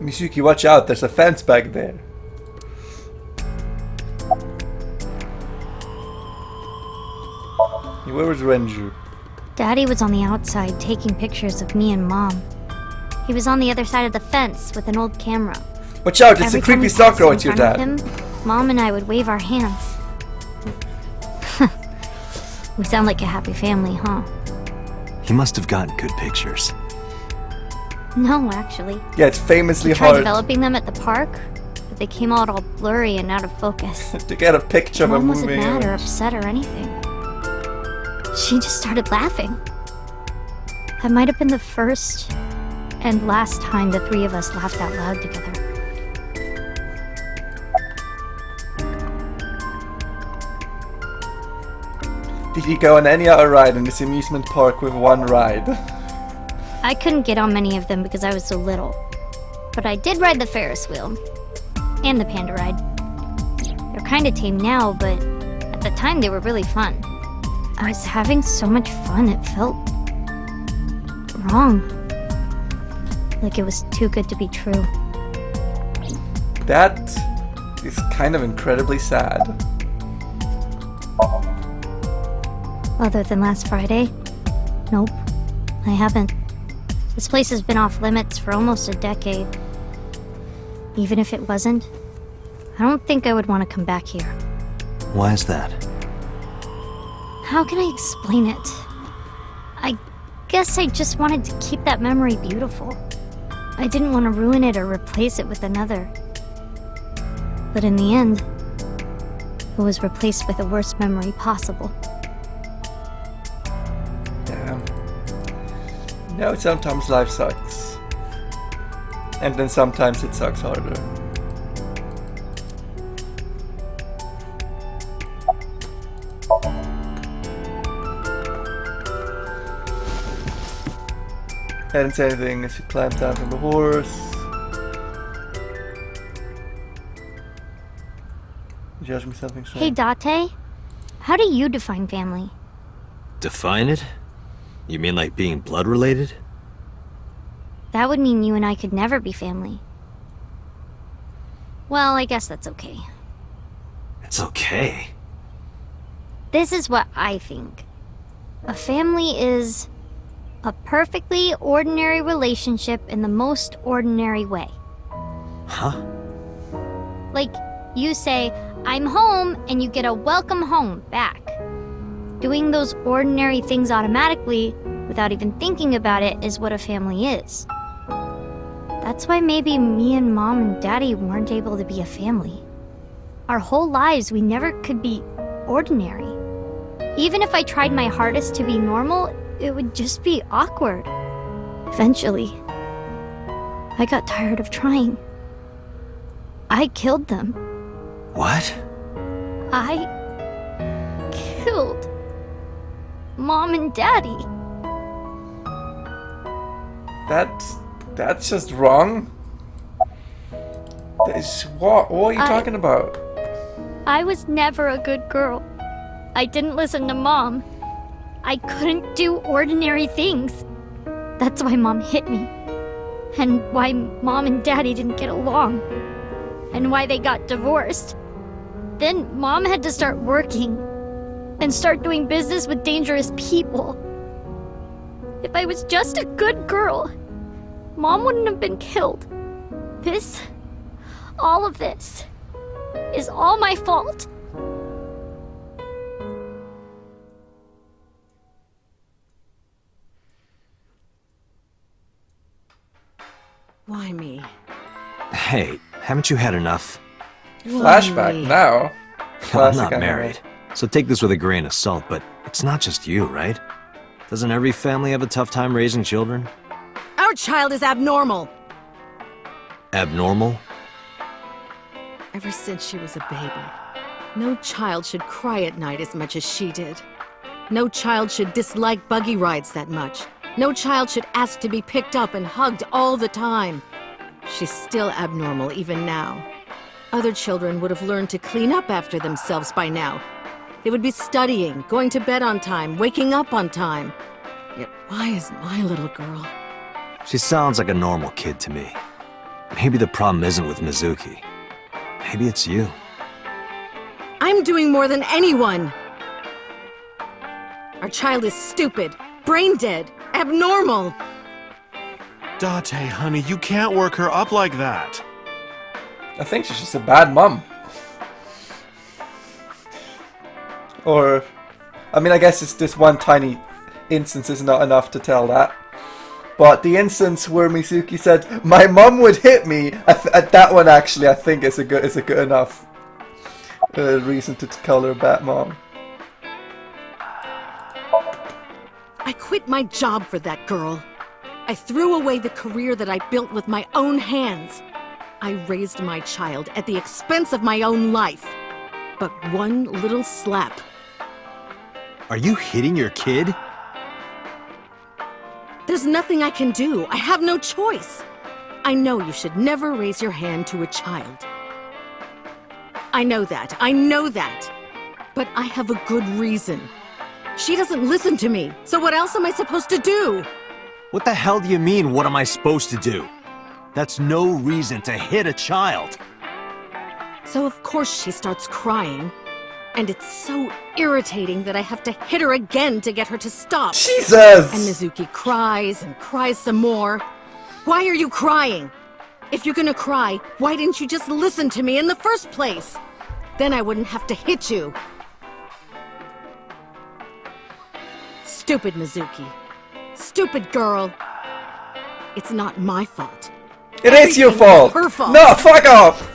Mizuki, watch out, there's a fence back there. Where was Renju? Daddy was on the outside taking pictures of me and Mom. He was on the other side of the fence with an old camera. Watch out, it's Every a time creepy we stalker, passed it's in your front dad. of him, Mom and I would wave our hands. We sound like a happy family, huh? He must have gotten good pictures. No, actually. Yeah, it's famously We tried hard developing them at the park, but they came out all blurry and out of focus. to get a picture of a Mom wasn't moving mad or image. upset or anything. She just started laughing. That might have been the first and last time the three of us laughed out loud together. Did you go on any other ride in this amusement park with one ride? I couldn't get on many of them because I was so little. But I did ride the Ferris wheel. And the panda ride. They're kinda tame now, but at the time they were really fun. I was having so much fun, it felt wrong. Like it was too good to be true. That is kind of incredibly sad. Other than last Friday? Nope, I haven't. This place has been off limits for almost a decade. Even if it wasn't, I don't think I would want to come back here. Why is that? How can I explain it? I guess I just wanted to keep that memory beautiful. I didn't want to ruin it or replace it with another. But in the end, it was replaced with the worst memory possible. Damn. No, sometimes life sucks. And then sometimes it sucks harder. I didn't say anything as he climbed down from the horse. Did you ask me something, sir? Hey, Date, how do you define family? Define it? You mean like being blood related? That would mean you and I could never be family. Well, I guess that's okay. It's okay. This is what I think. A family is a perfectly ordinary relationship in the most ordinary way. Huh? Like, you say, I'm home, and you get a welcome home back. Doing those ordinary things automatically, without even thinking about it, is what a family is. That's why maybe me and Mom and Daddy weren't able to be a family. Our whole lives, we never could be ordinary. Even if I tried my hardest to be normal, it would just be awkward. Eventually, I got tired of trying. I killed them. What? I killed Mom and Daddy. That's just wrong. What are you talking about? I was never a good girl. I didn't listen to Mom. I couldn't do ordinary things. That's why Mom hit me. And why Mom and Daddy didn't get along. And why they got divorced. Then Mom had to start working. And start doing business with dangerous people. If I was just a good girl, Mom wouldn't have been killed. All of this, is all my fault. Why me? Hey, haven't you had enough? Flashback now. I'm Classic not anime. married, so take this with a grain of salt, but it's not just you, right? Doesn't every family have a tough time raising children? Our child is abnormal. Abnormal? Ever since she was a baby, no child should cry at night as much as she did. No child should dislike buggy rides that much. No child should ask to be picked up and hugged all the time. She's still abnormal even now. Other children would have learned to clean up after themselves by now. They would be studying, going to bed on time, waking up on time. Yet why is my little girl? She sounds like a normal kid to me. Maybe the problem isn't with Mizuki. Maybe it's you. I'm doing more than anyone. Our child is stupid, brain dead, abnormal. Date, honey, you can't work her up like that. I think she's just a bad mum. Or, I mean, I guess it's this one tiny instance is not enough to tell that. But the instance where Mizuki said, "My mum would hit me," that one actually, I think is a good enough reason to call her a bad mom. I quit my job for that girl. I threw away the career that I built with my own hands. I raised my child at the expense of my own life. But one little slap. Are you hitting your kid? There's nothing I can do. I have no choice. I know you should never raise your hand to a child. I know that. But I have a good reason. She doesn't listen to me, so what else am I supposed to do? What the hell do you mean, what am I supposed to do? That's no reason to hit a child. So of course she starts crying. And it's so irritating that I have to hit her again to get her to stop. Jesus! And Mizuki cries and cries some more. Why are you crying? If you're gonna cry, why didn't you just listen to me in the first place? Then I wouldn't have to hit you. Stupid Mizuki. Stupid girl. It's not my fault. It is your Everything fault! is her fault. No, fuck off!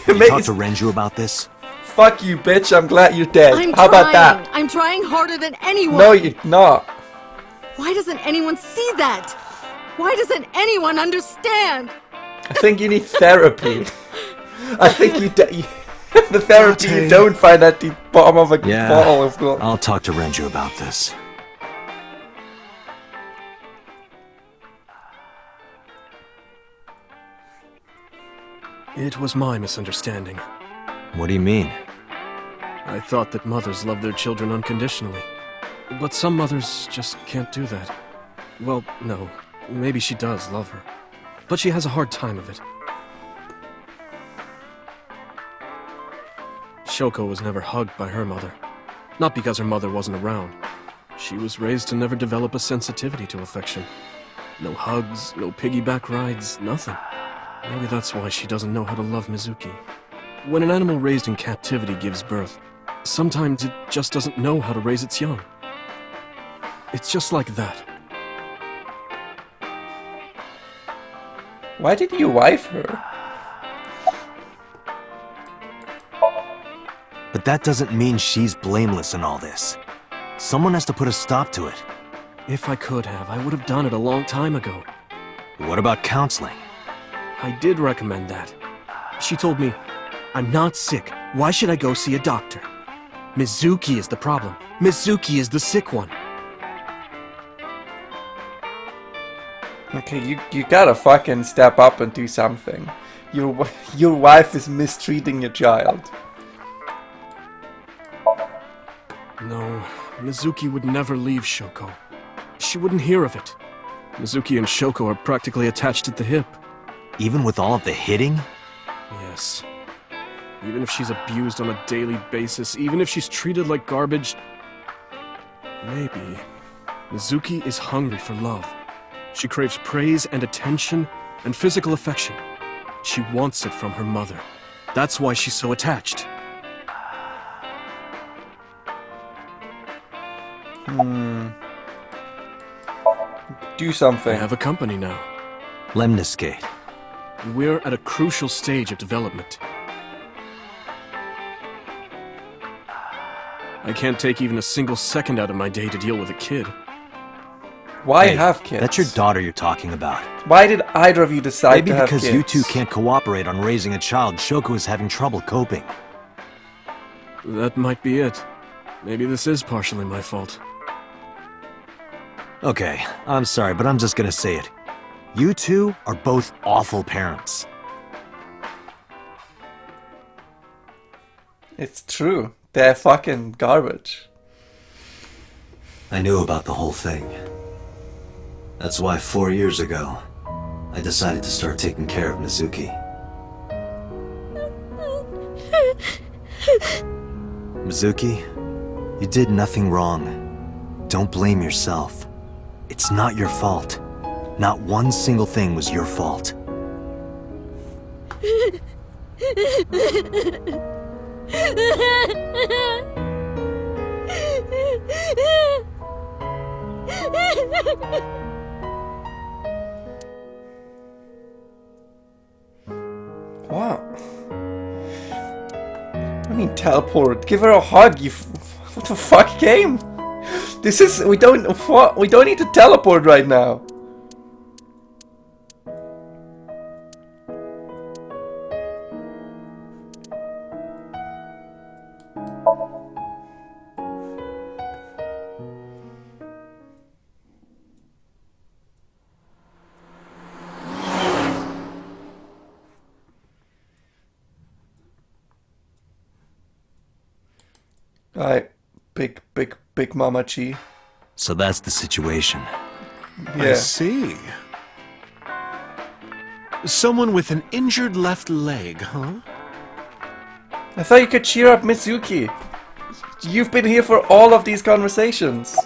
Have you talked to Renju about this? Fuck you, bitch, I'm glad you're dead. I'm How about trying. that? I'm trying harder than anyone. No, you're not. Why doesn't anyone see that? Why doesn't anyone understand? I think you need therapy. I think the therapy you Date. don't find at the bottom of a Yeah, bottle of blood. I'll talk to Renju about this. It was my misunderstanding. What do you mean? I thought that mothers love their children unconditionally. But some mothers just can't do that. Well, no. Maybe she does love her. But she has a hard time of it. Shoko was never hugged by her mother. Not because her mother wasn't around. She was raised to never develop a sensitivity to affection. No hugs, no piggyback rides, nothing. Maybe that's why she doesn't know how to love Mizuki. When an animal raised in captivity gives birth, sometimes it just doesn't know how to raise its young. It's just like that. Why did you wife her? But that doesn't mean she's blameless in all this. Someone has to put a stop to it. If I could have, I would have done it a long time ago. What about counseling? I did recommend that. She told me, "I'm not sick. Why should I go see a doctor? Mizuki is the problem. Mizuki is the sick one." Okay, you gotta fucking step up and do something. Your wife is mistreating your child. No, Mizuki would never leave Shoko. She wouldn't hear of it. Mizuki and Shoko are practically attached at the hip. Even with all of the hitting? Yes. Even if she's abused on a daily basis, even if she's treated like garbage, maybe Mizuki is hungry for love. She craves praise and attention and physical affection. She wants it from her mother. That's why she's so attached. Do I something. have a company now, Lemniscate. and we're at a crucial stage of development. I can't take even a single second out of my day to deal with a kid. Why Hey, have kids? That's your daughter you're talking about. Why did either of you decide Maybe to have because kids? you two can't cooperate on raising a child, Shoko is having trouble coping. That might be it. Maybe this is partially my fault. Okay, I'm sorry, but I'm just gonna say it. You two are both awful parents. It's true. They're fucking garbage. I knew about the whole thing. That's why 4 years ago, I decided to start taking care of Mizuki. Mizuki, you did nothing wrong. Don't blame yourself. It's not your fault. Not one single thing was your fault. What? I mean, teleport. Give her a hug. What the fuck game? This is. We don't need to teleport right now. Alright, big Mama Chi. So that's the situation. I Yeah. see. Someone with an injured left leg, huh? I thought you could cheer up Mizuki. You've been here for all of these conversations.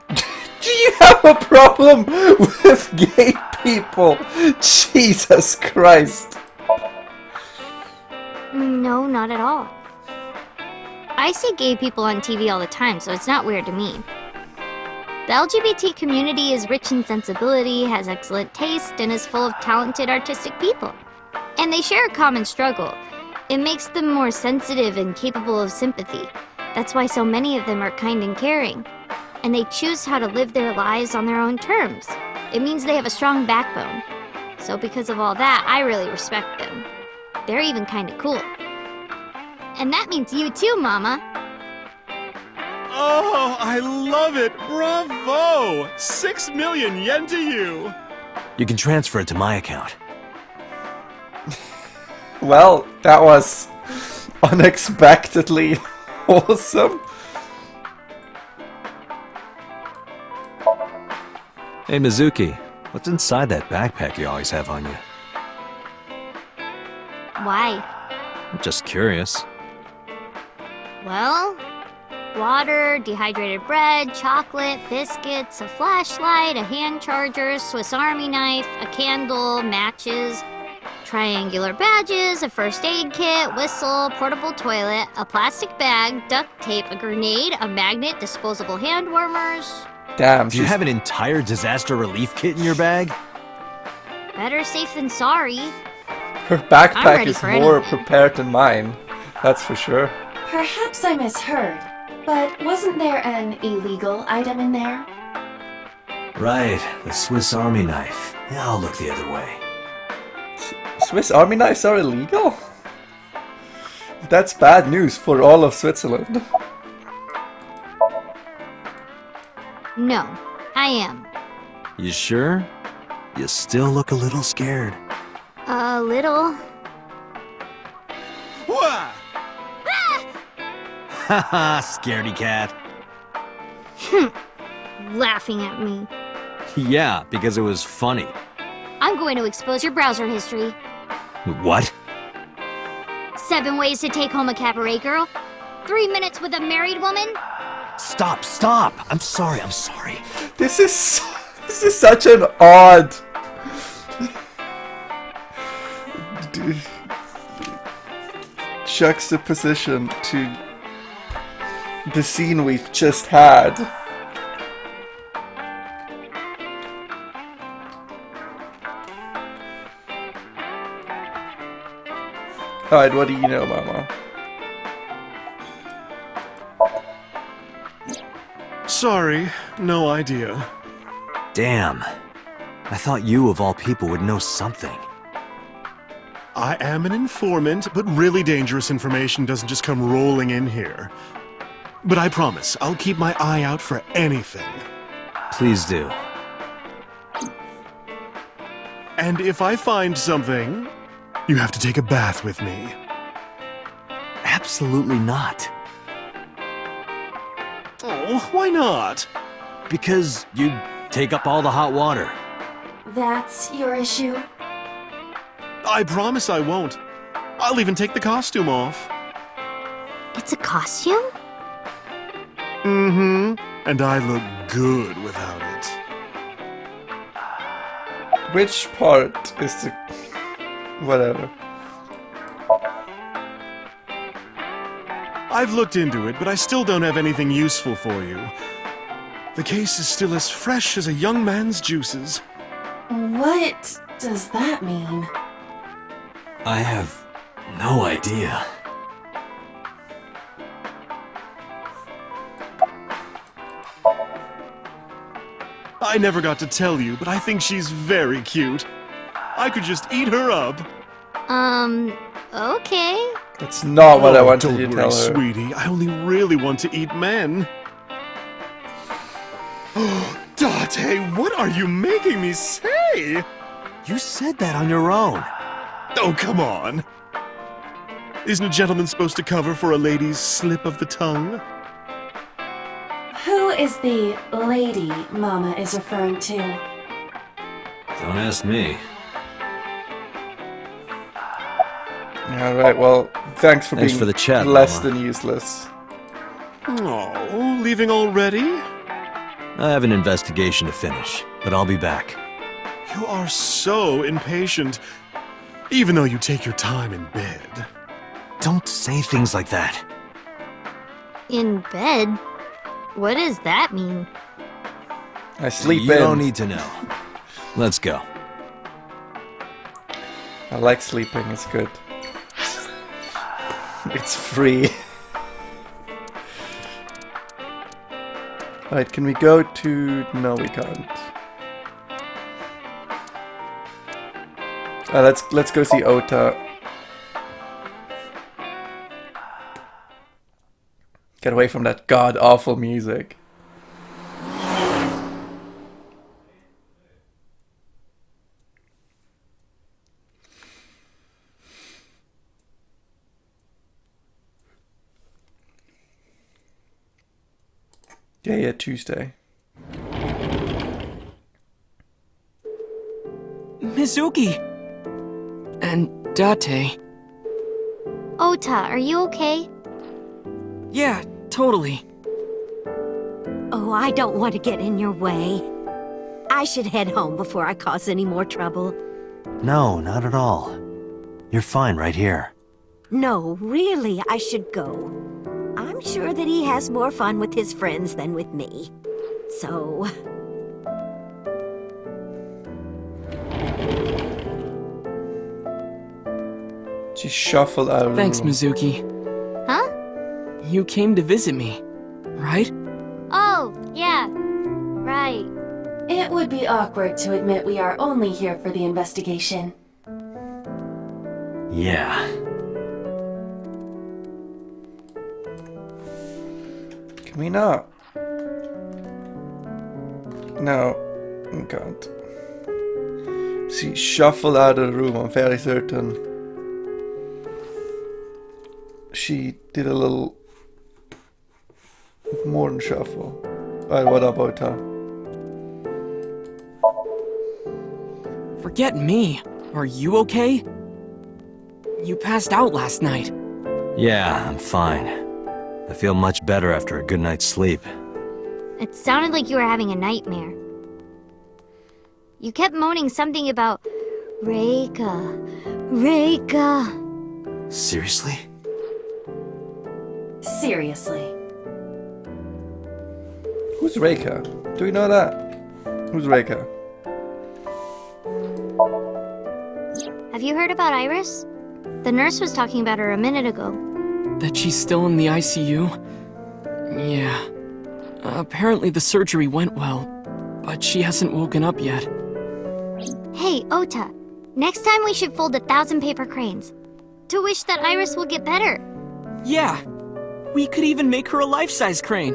Do you have a problem with gay people? Jesus Christ. No, not at all. I see gay people on TV all the time, so it's not weird to me. The LGBT community is rich in sensibility, has excellent taste, and is full of talented artistic people. And they share a common struggle. It makes them more sensitive and capable of sympathy. That's why so many of them are kind and caring. And they choose how to live their lives on their own terms. It means they have a strong backbone. So because of all that, I really respect them. They're even kinda cool. And that means you too, Mama. Oh, I love it! Bravo! 6 million yen to you! You can transfer it to my account. Well, that was unexpectedly awesome. Hey Mizuki, what's inside that backpack you always have on you? Why? I'm just curious. Well, water, dehydrated bread, chocolate, biscuits, a flashlight, a hand charger, Swiss Army knife, a candle, matches, triangular badges, a first aid kit, whistle, portable toilet, a plastic bag, duct tape, a grenade, a magnet, disposable hand warmers. Damn, Do you she's have an entire disaster relief kit in your bag? Better safe than sorry. her I'm backpack ready is for more anything. prepared than mine. That's for sure. Perhaps I misheard, but wasn't there an illegal item in there? Right, the Swiss Army knife. Yeah, I'll look the other way. Swiss Army knives are illegal? That's bad news for all of Switzerland. No, I am. You sure? You still look a little scared. A little. Wah! Haha, scaredy cat. Laughing at me. Yeah, because it was funny. I'm going to expose your browser history. What? 7 ways to take home a cabaret girl. 3 minutes with a married woman. Stop, stop! I'm sorry. This is such an odd juxtaposition to the scene we've just had. Alright, what do you know, Mama? Sorry, no idea. Damn. I thought you, of all people, would know something. I am an informant, but really dangerous information doesn't just come rolling in here. But I promise, I'll keep my eye out for anything. Please do. And if I find something, you have to take a bath with me. Absolutely not. Oh, why not? Because you'd take up all the hot water. that's your issue? I promise I won't. I'll even take the costume off. It's a costume? Mm-hmm. And I look good without it. Which part is the... whatever. I've looked into it, but I still don't have anything useful for you. The case is still as fresh as a young man's juices. What does that mean? I have no idea. I never got to tell you, but I think she's very cute. I could just eat her up. Okay. That's not what I Oh, wanted don't you to worry, tell her. sweetie. I only really want to eat men. Date, what are you making me say? You said that on your own. Oh, come on. Isn't a gentleman supposed to cover for a lady's slip of the tongue? Who is the lady Mama is referring to? Don't ask me. Alright, well, thanks for Thanks being for the chat, less Mama. than useless. Oh, leaving already? I have an investigation to finish, but I'll be back. You are so impatient, even though you take your time in bed. Don't say things like that. In bed? What does that mean? I sleep You in. don't need to know. Let's go. I like sleeping, it's good. It's free. Right, can we go to... No, we can't. Let's go see Ota. Get away from that god-awful music. Yeah, Tuesday. Mizuki! And Date. Ota, are you okay? Yeah, totally. Oh, I don't want to get in your way. I should head home before I cause any more trouble. No, not at all. You're fine right here. No, really, I should go. I'm sure that he has more fun with his friends than with me. So... She shuffled out of the Thanks, room. Mizuki. Huh? You came to visit me, right? Oh, yeah. Right. It would be awkward to admit we are only here for the investigation. Yeah. Can we not? No, we can't. She shuffled out of the room, I'm fairly certain. She did a little more than shuffle. Alright, what about her? Forget me. Are you okay? You passed out last night. Yeah, I'm fine. I feel much better after a good night's sleep. It sounded like you were having a nightmare. You kept moaning something about Reika. Reika. Seriously? Seriously. Who's Reika? Do we know that? Who's Reika? Have you heard about Iris? The nurse was talking about her a minute ago. That she's still in the ICU? Yeah. Apparently the surgery went well, but she hasn't woken up yet. Hey, Ota. Next time we should fold 1,000 paper cranes. To wish that Iris will get better. Yeah. We could even make her a life-size crane.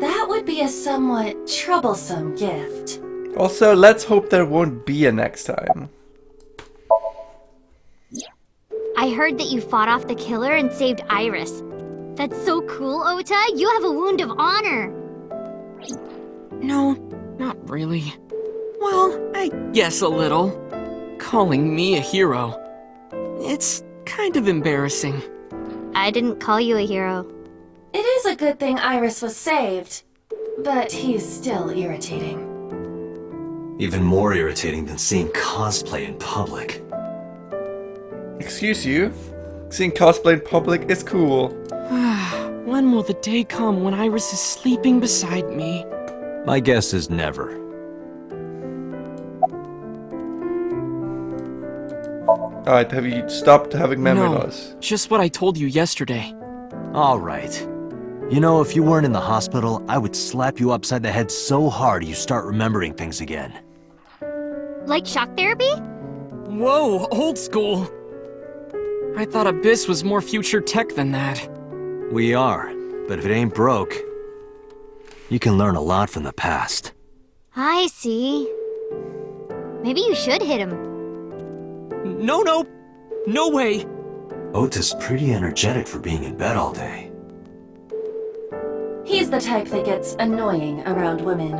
That would be a somewhat troublesome gift. Also, let's hope there won't be a next time. I heard that you fought off the killer and saved Iris. That's so cool, Ota. You have a wound of honor. No, not really. Well, I guess a little. Calling me a hero. It's kind of embarrassing. I didn't call you a hero. It is a good thing Iris was saved, but he's still irritating. Even more irritating than seeing cosplay in public. Excuse you? Seeing cosplay in public is cool. When will the day come when Iris is sleeping beside me? My guess is never. Alright, have you stopped having memory No, loss? just what I told you yesterday. All right. You know, if you weren't in the hospital, I would slap you upside the head so hard you start remembering things again. Like shock therapy? Whoa, old school! I thought Abyss was more future tech than that. We are, but if it ain't broke, you can learn a lot from the past. I see. Maybe you should hit him. No, no way! Ota's pretty energetic for being in bed all day. He's the type that gets annoying around women.